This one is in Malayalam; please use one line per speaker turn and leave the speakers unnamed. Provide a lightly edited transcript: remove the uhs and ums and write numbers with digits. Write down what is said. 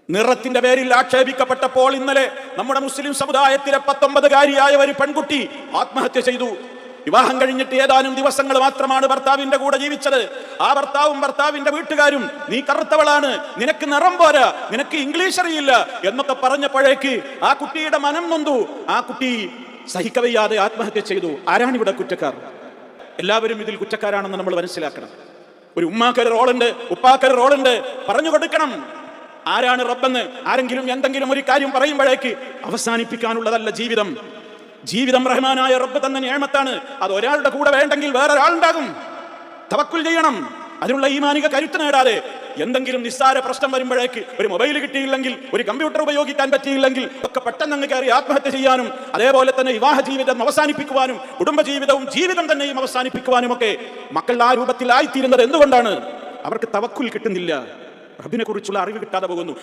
നിറത്തിന്റെ പേരിൽ ആക്ഷേപിക്കപ്പെട്ടപ്പോൾ ഇന്നലെ നമ്മുടെ മുസ്ലിം സമുദായത്തിലെ 19-കാരിയായ ഒരു പെൺകുട്ടി ആത്മഹത്യ ചെയ്തു. വിവാഹം കഴിഞ്ഞിട്ട് ഏതാനും ദിവസങ്ങൾ മാത്രമാണ് ഭർത്താവിന്റെ കൂടെ ജീവിച്ചത്. ആ ഭർത്താവും ഭർത്താവിന്റെ വീട്ടുകാരും നീ കറുത്തവളാണ്, നിനക്ക് നിറം പോരാ, നിനക്ക് ഇംഗ്ലീഷ് അറിയില്ല എന്നൊക്കെ പറഞ്ഞപ്പോഴേക്ക് ആ കുട്ടിയുടെ മനം നൊന്തു. ആ കുട്ടി സഹിക്കവയ്യാതെ ആത്മഹത്യ ചെയ്തു. ആരാണ് ഇവിടെ കുറ്റക്കാർ? എല്ലാവരും ഇതിൽ കുറ്റക്കാരാണെന്ന് നമ്മൾ മനസ്സിലാക്കണം. ഒരു ഉമ്മാക്കൊരു റോളുണ്ട്, ഉപ്പാക്കൊരു റോളുണ്ട്. പറഞ്ഞു കൊടുക്കണം ആരാണ് റബ്ബെന്ന്. ആരെങ്കിലും എന്തെങ്കിലും ഒരു കാര്യം പറയുമ്പോഴേക്ക് അവസാനിപ്പിക്കാനുള്ളതല്ല ജീവിതം. ജീവിതം റഹ്മാനായ റബ്ബ് തന്ന നിഅമത്താണ്. അത് ഒരാളുടെ കൂടെ വേണ്ടെങ്കിൽ വേറൊരാളുണ്ടാകും. തവക്കുൽ ചെയ്യണം. അതിനുള്ള ഈമാനിക കരുത്ത് നേടാതെ എന്തെങ്കിലും നിസ്സാര പ്രശ്നം വരുമ്പോഴേക്ക് ഒരു മൊബൈൽ കിട്ടിയില്ലെങ്കിൽ, ഒരു കമ്പ്യൂട്ടർ ഉപയോഗിക്കാൻ പറ്റിയില്ലെങ്കിൽ ഒക്കെ പെട്ടെന്ന് അങ്ങ് കയറി ആത്മഹത്യ ചെയ്യാനും, അതേപോലെ തന്നെ വിവാഹ ജീവിതം അവസാനിപ്പിക്കുവാനും, കുടുംബജീവിതവും ജീവിതം തന്നെയും അവസാനിപ്പിക്കുവാനും ഒക്കെ മക്കൾ ആ രൂപത്തിലായിത്തീരുന്നത് എന്തുകൊണ്ടാണ്? അവർക്ക് തവക്കുൽ കിട്ടുന്നില്ല, റബ്ബിനെ കുറിച്ചുള്ള അറിവ് കിട്ടാതെ പോകുന്നു.